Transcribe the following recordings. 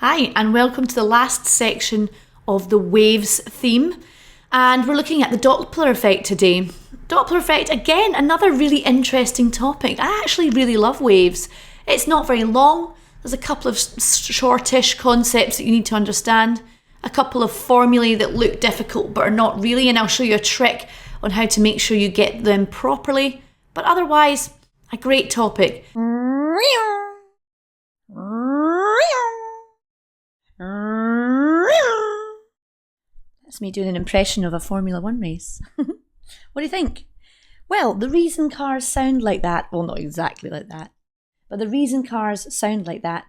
Hi, and welcome to the last section of the waves theme. And we're looking at the Doppler effect today. Doppler effect, again, another really interesting topic. I actually really love waves. It's not very long. There's a couple of shortish concepts that you need to understand, a couple of formulae that look difficult but are not really, and I'll show you a trick on how to make sure you get them properly. But otherwise, a great topic. That's me doing an impression of a Formula 1 race. What do you think? Well, the reason cars sound like that, well, not exactly like that, but the reason cars sound like that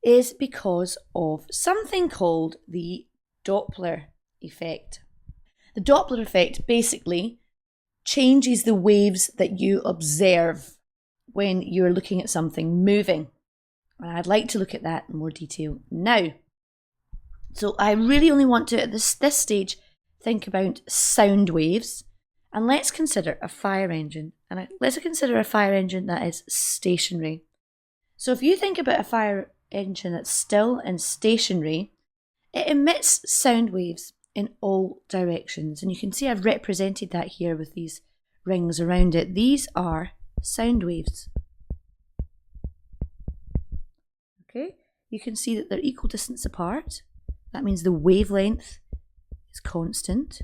is because of something called the Doppler effect. The Doppler effect basically changes the waves that you observe when you're looking at something moving. And I'd like to look at that in more detail now. So I really only want to, at this stage, think about sound waves. And let's consider a fire engine. And let's consider a fire engine that is stationary. So if you think about a fire engine that's still and stationary, it emits sound waves in all directions. And you can see I've represented that here with these rings around it. These are sound waves. Okay, you can see that they're equal distance apart. That means the wavelength is constant.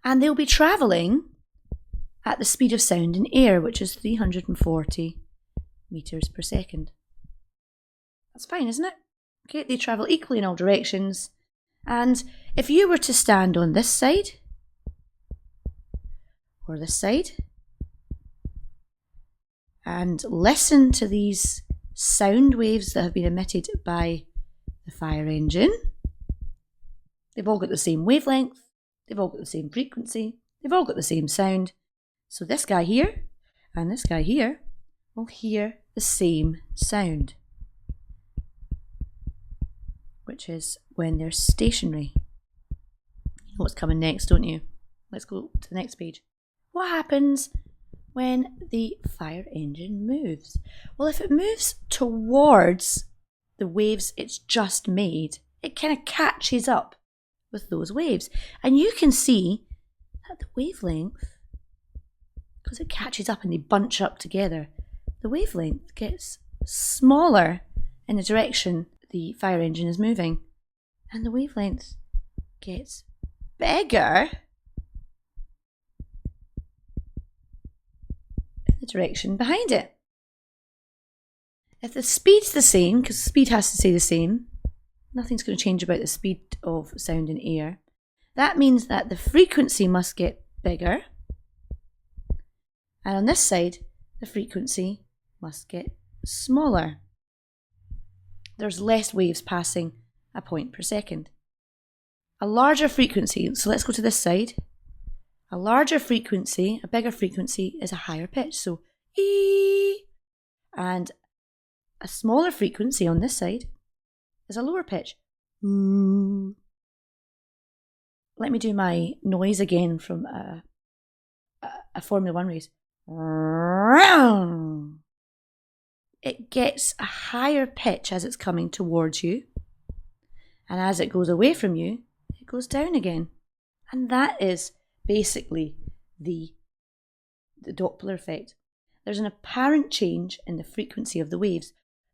And they'll be travelling at the speed of sound in air, which is 340 meters per second. That's fine, isn't it? Okay, they travel equally in all directions. And if you were to stand on this side, or this side, and listen to these sound waves that have been emitted by the fire engine, they've all got the same wavelength, they've all got the same frequency, they've all got the same sound. So this guy here and this guy here will hear the same sound, which is when they're stationary. You know what's coming next, don't you? Let's go to the next page. What happens when the fire engine moves? Well, if it moves towards the waves it's just made, it kind of catches up with those waves. And you can see that the wavelength, because it catches up and they bunch up together, the wavelength gets smaller in the direction the fire engine is moving. And the wavelength gets bigger in the direction behind it. If the speed's the same, because speed has to stay the same, nothing's going to change about the speed of sound in air. That means that the frequency must get bigger. And on this side, the frequency must get smaller. There's less waves passing a point per second. A larger frequency, so let's go to this side. A larger frequency, a bigger frequency, is a higher pitch. So E. And a smaller frequency on this side is a lower pitch. Let me do my noise again from a Formula 1 race. It gets a higher pitch as it's coming towards you, and as it goes away from you, it goes down again. And that is basically the Doppler effect. There's an apparent change in the frequency of the waves.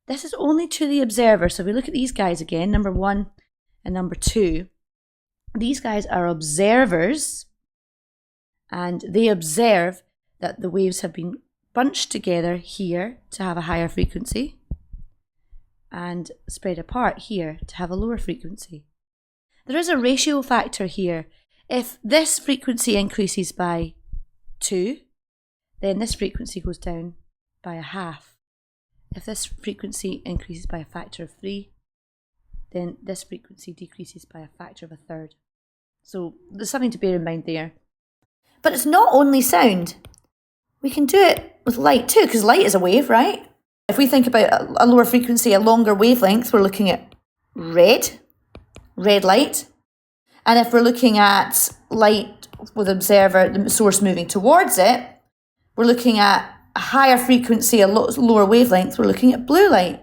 This is only to the observer. So if we look at these guys again, number 1 and number 2, these guys are observers, and they observe that the waves have been bunched together here to have a higher frequency and spread apart here to have a lower frequency. There is a ratio factor here. If this frequency increases by 2, then this frequency goes down by a half. If this frequency increases by a factor of 3, then this frequency decreases by a factor of a third. So there's something to bear in mind there. But it's not only sound. We can do it with light too, because light is a wave, right? If we think about a lower frequency, a longer wavelength, we're looking at red light. And if we're looking at light with observer, the source moving towards it, we're looking at a higher frequency, a lower wavelength, we're looking at blue light.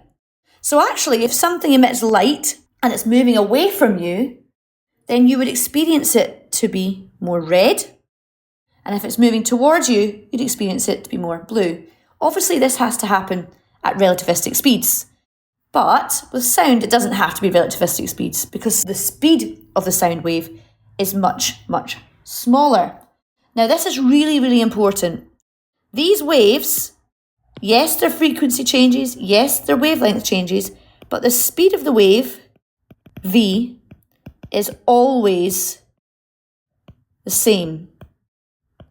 So actually, if something emits light and it's moving away from you, then you would experience it to be more red. And if it's moving towards you, you'd experience it to be more blue. Obviously, this has to happen at relativistic speeds. But with sound, it doesn't have to be relativistic speeds because the speed of the sound wave is much, much smaller. Now, this is really, really important. These waves, yes, their frequency changes, yes, their wavelength changes, but the speed of the wave, v, is always the same.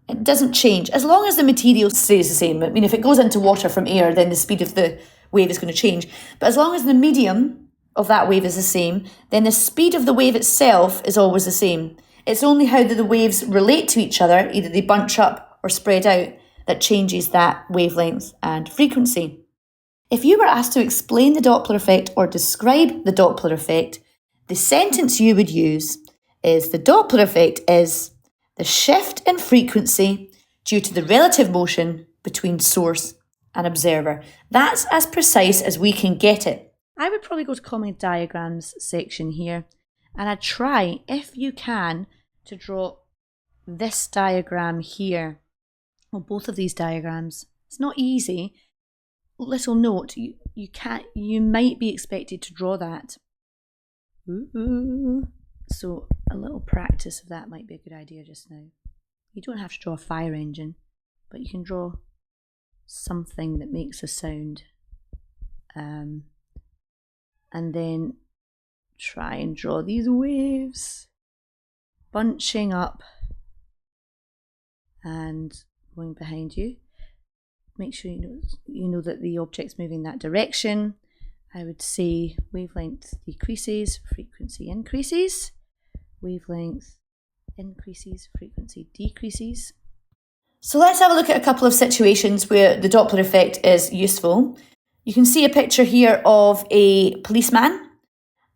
It doesn't change as long as the material stays the same. I mean, if it goes into water from air, then the speed of the wave is going to change. But as long as the medium of that wave is the same, then the speed of the wave itself is always the same. It's only how the waves relate to each other, either they bunch up or spread out, that changes that wavelength and frequency. If you were asked to explain the Doppler effect or describe the Doppler effect, the sentence you would use is the Doppler effect is the shift in frequency due to the relative motion between source and observer. That's as precise as we can get it. I would probably go to common diagrams section here, and I'd try, if you can, to draw this diagram here, or both of these diagrams. It's not easy. Little note, you might be expected to draw that. Ooh. So a little practice of that might be a good idea just now. You don't have to draw a fire engine, but you can draw something that makes a sound. And then try and draw these waves bunching up and going behind you. Make sure you know that the object's moving that direction. I would say wavelength decreases, frequency increases. Wavelength increases, frequency decreases. So let's have a look at a couple of situations where the Doppler effect is useful. You can see a picture here of a policeman,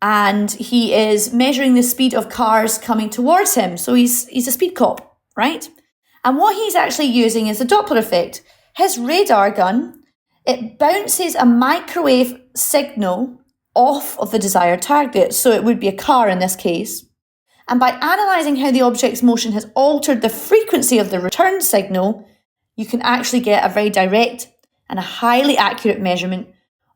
and he is measuring the speed of cars coming towards him. So he's a speed cop, right? And what he's actually using is the Doppler effect. His radar gun, it bounces a microwave signal off of the desired target. So it would be a car in this case. And by analysing how the object's motion has altered the frequency of the return signal, you can actually get a very direct and a highly accurate measurement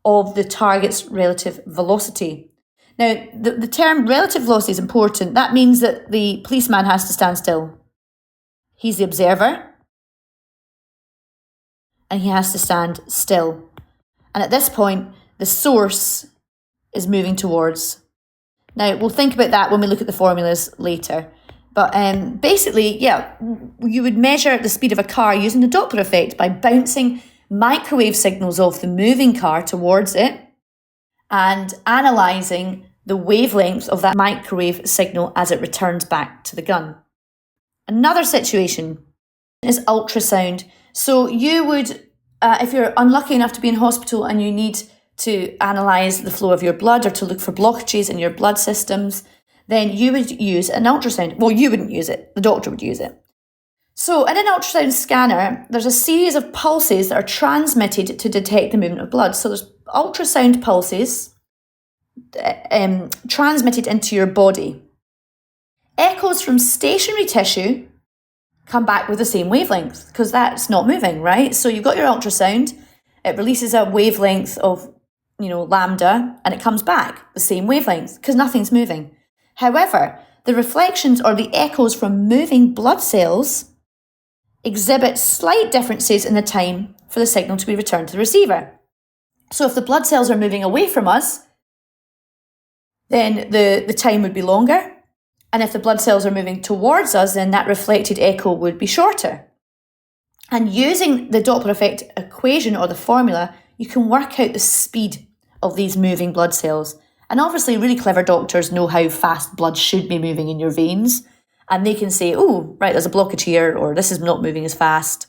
of the target's relative velocity. Now, the term relative velocity is important. That means that the policeman has to stand still. He's the observer, and he has to stand still. And at this point, the source is moving towards. Now, we'll think about that when we look at the formulas later. But basically, you would measure the speed of a car using the Doppler effect by bouncing microwave signals off the moving car towards it and analysing the wavelength of that microwave signal as it returns back to the gun. Another situation is ultrasound. So you would, if you're unlucky enough to be in hospital and you need to analyse the flow of your blood or to look for blockages in your blood systems, then you would use an ultrasound. Well, you wouldn't use it, the doctor would use it. So in an ultrasound scanner, there's a series of pulses that are transmitted to detect the movement of blood. So there's ultrasound pulses transmitted into your body. Echoes from stationary tissue come back with the same wavelength because that's not moving, right? So you've got your ultrasound, it releases a wavelength of, lambda, and it comes back the same wavelength because nothing's moving. However, the reflections or the echoes from moving blood cells exhibit slight differences in the time for the signal to be returned to the receiver. So if the blood cells are moving away from us, then the time would be longer. And if the blood cells are moving towards us, then that reflected echo would be shorter. And using the Doppler effect equation or the formula, you can work out the speed of these moving blood cells. And obviously, really clever doctors know how fast blood should be moving in your veins. And they can say, oh, right, there's a blockage here, or this is not moving as fast.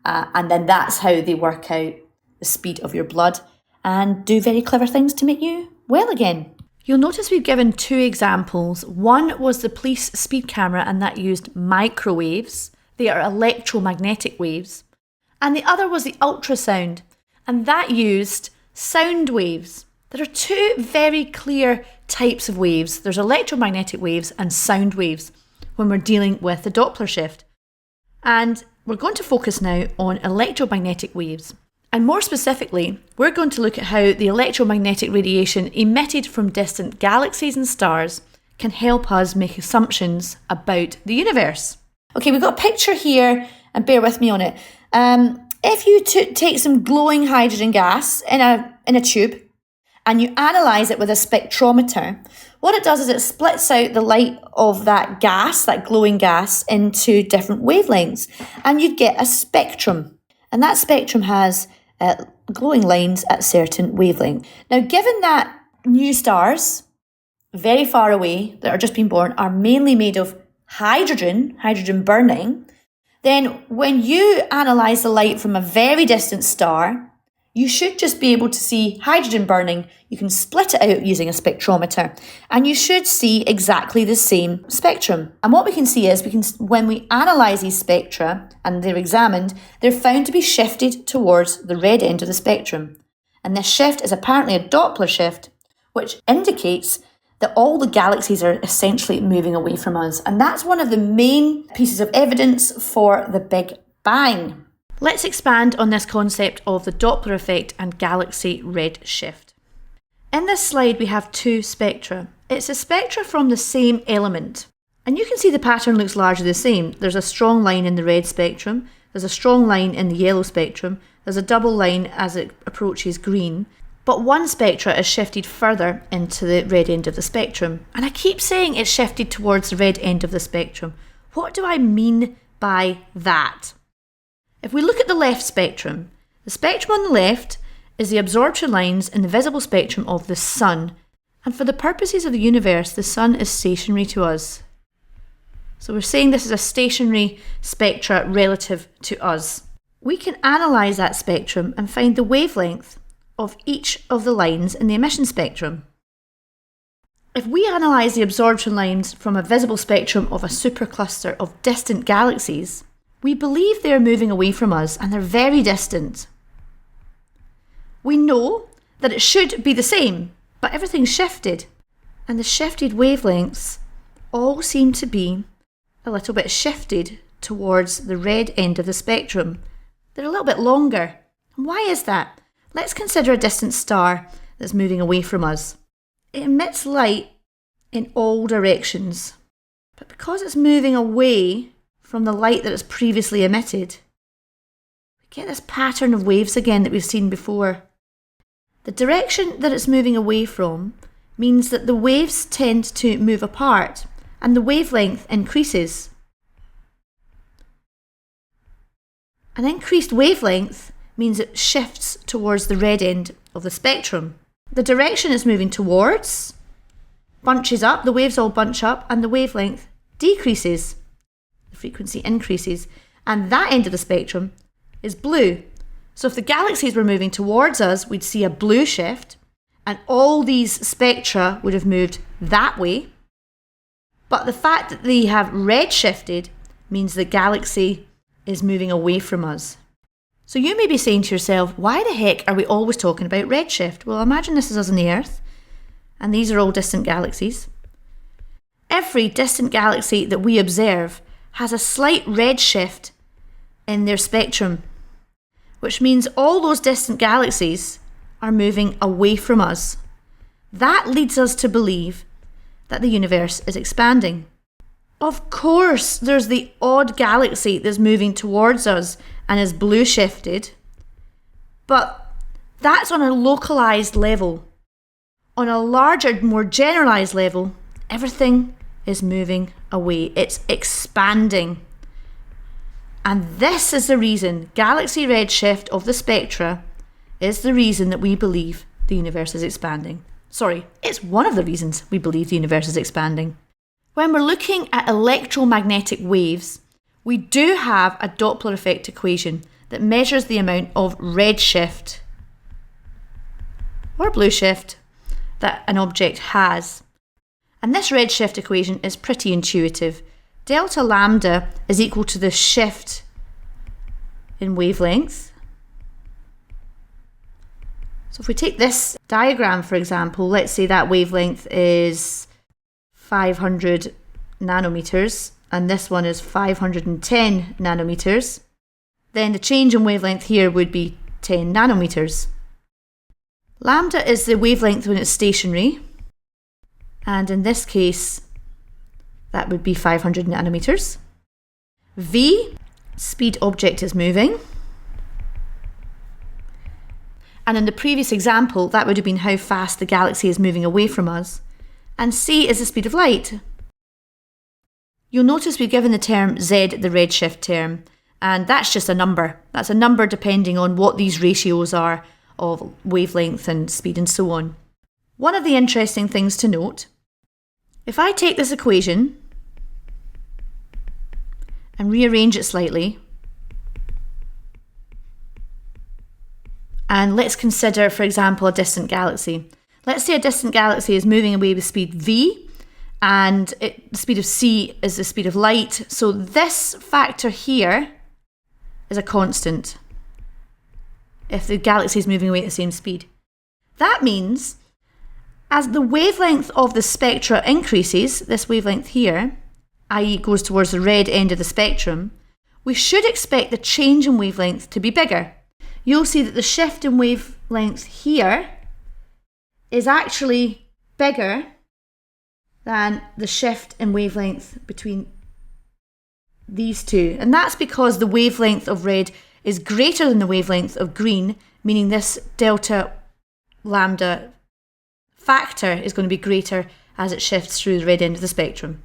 And then that's how they work out the speed of your blood and do very clever things to make you well again. You'll notice we've given two examples. One was the police speed camera, and that used microwaves. They are electromagnetic waves. And the other was the ultrasound, and that used sound waves. There are two very clear types of waves. There's electromagnetic waves and sound waves when we're dealing with the Doppler shift. And we're going to focus now on electromagnetic waves. And more specifically, we're going to look at how the electromagnetic radiation emitted from distant galaxies and stars can help us make assumptions about the universe. Okay, we've got a picture here, and bear with me on it. If you take some glowing hydrogen gas in a tube, and you analyse it with a spectrometer, what it does is it splits out the light of that gas, that glowing gas, into different wavelengths, and you'd get a spectrum. And that spectrum has glowing lines at certain wavelengths. Now, given that new stars, very far away, that are just being born, are mainly made of hydrogen burning, then when you analyse the light from a very distant star, you should just be able to see hydrogen burning. You can split it out using a spectrometer, and you should see exactly the same spectrum. And what we can see is, when we analyse these spectra and they're examined, they're found to be shifted towards the red end of the spectrum. And this shift is apparently a Doppler shift, which indicates that all the galaxies are essentially moving away from us. And that's one of the main pieces of evidence for the Big Bang. Let's expand on this concept of the Doppler effect and galaxy redshift. In this slide we have two spectra. It's a spectra from the same element. And you can see the pattern looks largely the same. There's a strong line in the red spectrum, there's a strong line in the yellow spectrum, there's a double line as it approaches green. But one spectra is shifted further into the red end of the spectrum. And I keep saying it's shifted towards the red end of the spectrum. What do I mean by that? If we look at the left spectrum, the spectrum on the left is the absorption lines in the visible spectrum of the Sun. And for the purposes of the universe, the Sun is stationary to us. So we're saying this is a stationary spectra relative to us. We can analyse that spectrum and find the wavelength of each of the lines in the emission spectrum. If we analyse the absorption lines from a visible spectrum of a supercluster of distant galaxies, we believe they're moving away from us and they're very distant. We know that it should be the same, but everything's shifted, and the shifted wavelengths all seem to be a little bit shifted towards the red end of the spectrum. They're a little bit longer. And why is that? Let's consider a distant star that's moving away from us. It emits light in all directions, but because it's moving away from the light that it's previously emitted, we get this pattern of waves again that we've seen before. The direction that it's moving away from means that the waves tend to move apart and the wavelength increases. An increased wavelength means it shifts towards the red end of the spectrum. The direction it's moving towards bunches up, the waves all bunch up, and the wavelength decreases. The frequency increases, and that end of the spectrum is blue. So if the galaxies were moving towards us, we'd see a blue shift, and all these spectra would have moved that way. But the fact that they have red shifted means the galaxy is moving away from us. So you may be saying to yourself, why the heck are we always talking about redshift? Well, imagine this is us on the Earth, and these are all distant galaxies. Every distant galaxy that we observe has a slight red shift in their spectrum, which means all those distant galaxies are moving away from us. That leads us to believe that the universe is expanding. Of course, there's the odd galaxy that's moving towards us and is blue shifted, but that's on a localized level. On a larger, more generalized level, everything is moving away. It's expanding. And this is the reason galaxy redshift of the spectra is the reason that we believe the universe is expanding. Sorry, it's one of the reasons we believe the universe is expanding. When we're looking at electromagnetic waves, we do have a Doppler effect equation that measures the amount of redshift or blue shift that an object has. And this redshift equation is pretty intuitive. Delta lambda is equal to the shift in wavelength. So if we take this diagram, for example, let's say that wavelength is 500 nanometers, and this one is 510 nanometers, then the change in wavelength here would be 10 nanometers. Lambda is the wavelength when it's stationary, and in this case, that would be 500 nanometers. V, speed object is moving. And in the previous example, that would have been how fast the galaxy is moving away from us. And c is the speed of light. You'll notice we've given the term z the redshift term, and that's just a number. That's a number depending on what these ratios are of wavelength and speed and so on. One of the interesting things to note, if I take this equation and rearrange it slightly, and let's consider, for example, a distant galaxy. Let's say a distant galaxy is moving away with speed v, and the speed of c is the speed of light. So this factor here is a constant if the galaxy is moving away at the same speed. That means as the wavelength of the spectra increases, this wavelength here, i.e. goes towards the red end of the spectrum, we should expect the change in wavelength to be bigger. You'll see that the shift in wavelength here is actually bigger than the shift in wavelength between these two. And that's because the wavelength of red is greater than the wavelength of green, meaning this delta lambda factor is going to be greater as it shifts through the red end of the spectrum.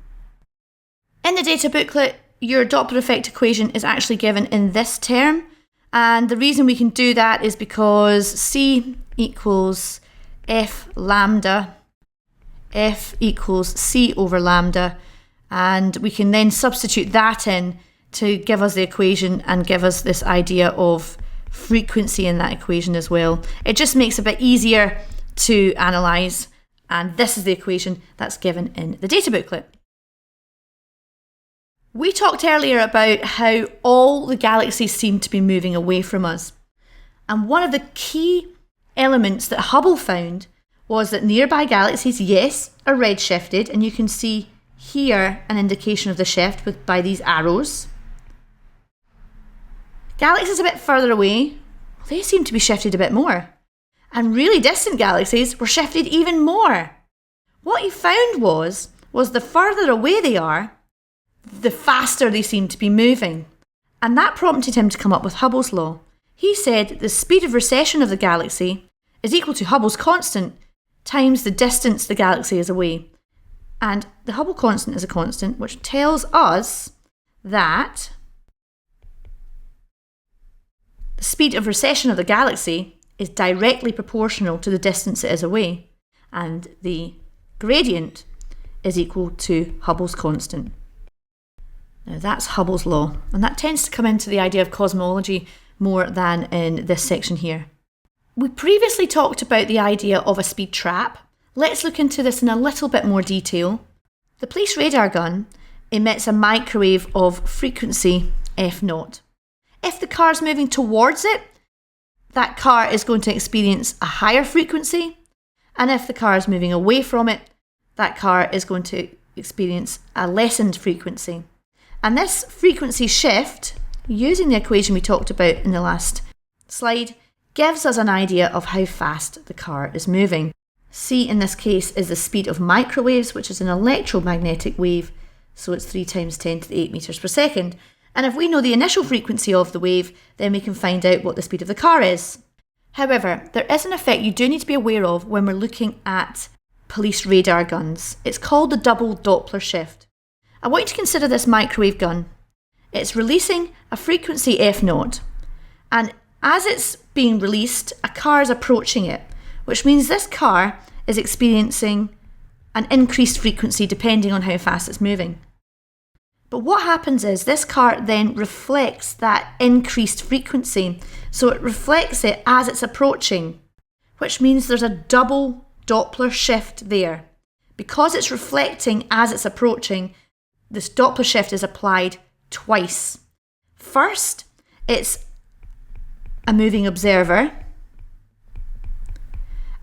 In the data booklet, your Doppler effect equation is actually given in this term. And the reason we can do that is because C equals F lambda, F equals C over lambda, and we can then substitute that in to give us the equation and give us this idea of frequency in that equation as well. It just makes it a bit easier to analyse, and this is the equation that's given in the data booklet. We talked earlier about how all the galaxies seem to be moving away from us. And one of the key elements that Hubble found was that nearby galaxies, yes, are redshifted, and you can see here an indication of the shift by these arrows. Galaxies a bit further away, they seem to be shifted a bit more. And really distant galaxies were shifted even more. What he found was the further away they are, the faster they seem to be moving. And that prompted him to come up with Hubble's law. He said the speed of recession of the galaxy is equal to Hubble's constant times the distance the galaxy is away. And the Hubble constant is a constant which tells us that the speed of recession of the galaxy is directly proportional to the distance it is away. And the gradient is equal to Hubble's constant. Now that's Hubble's law, and that tends to come into the idea of cosmology more than in this section here. We previously talked about the idea of a speed trap. Let's look into this in a little bit more detail. The police radar gun emits a microwave of frequency f0. If the car is moving towards it, that car is going to experience a higher frequency, and if the car is moving away from it, that car is going to experience a lessened frequency. And this frequency shift, using the equation we talked about in the last slide, gives us an idea of how fast the car is moving. C in this case is the speed of microwaves, which is an electromagnetic wave, so it's 3 times 10 to the 8 meters per second. And if we know the initial frequency of the wave, then we can find out what the speed of the car is. However, there is an effect you do need to be aware of when we're looking at police radar guns. It's called the double Doppler shift. I want you to consider this microwave gun. It's releasing a frequency f0, and as it's being released, a car is approaching it, which means this car is experiencing an increased frequency depending on how fast it's moving. But what happens is this car then reflects that increased frequency, so it reflects it as it's approaching, which means there's a double Doppler shift there. Because it's reflecting as it's approaching, this Doppler shift is applied twice. First, it's a moving observer,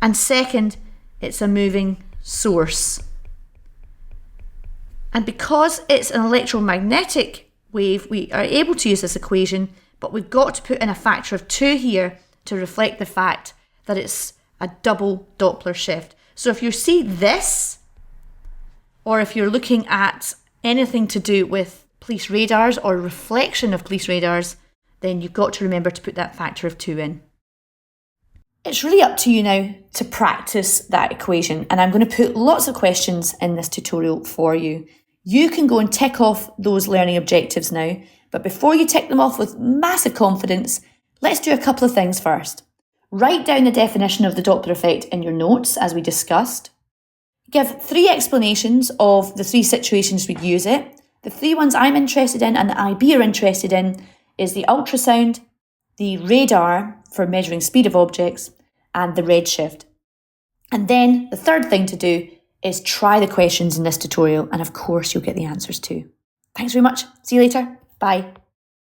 And second, it's a moving source. And because it's an electromagnetic wave, we are able to use this equation, but we've got to put in a factor of 2 here to reflect the fact that it's a double Doppler shift. So if you see this, or if you're looking at anything to do with police radars or reflection of police radars, then you've got to remember to put that factor of 2 in. It's really up to you now to practice that equation, and I'm going to put lots of questions in this tutorial for you. You can go and tick off those learning objectives now, but before you tick them off with massive confidence, let's do a couple of things first. Write down the definition of the Doppler effect in your notes, as we discussed. Give 3 explanations of the 3 situations we'd use it. The 3 ones I'm interested in and that IB are interested in is the ultrasound, the radar for measuring speed of objects, and the redshift. And then the third thing to do is try the questions in this tutorial, and of course you'll get the answers too. Thanks very much. See you later. Bye.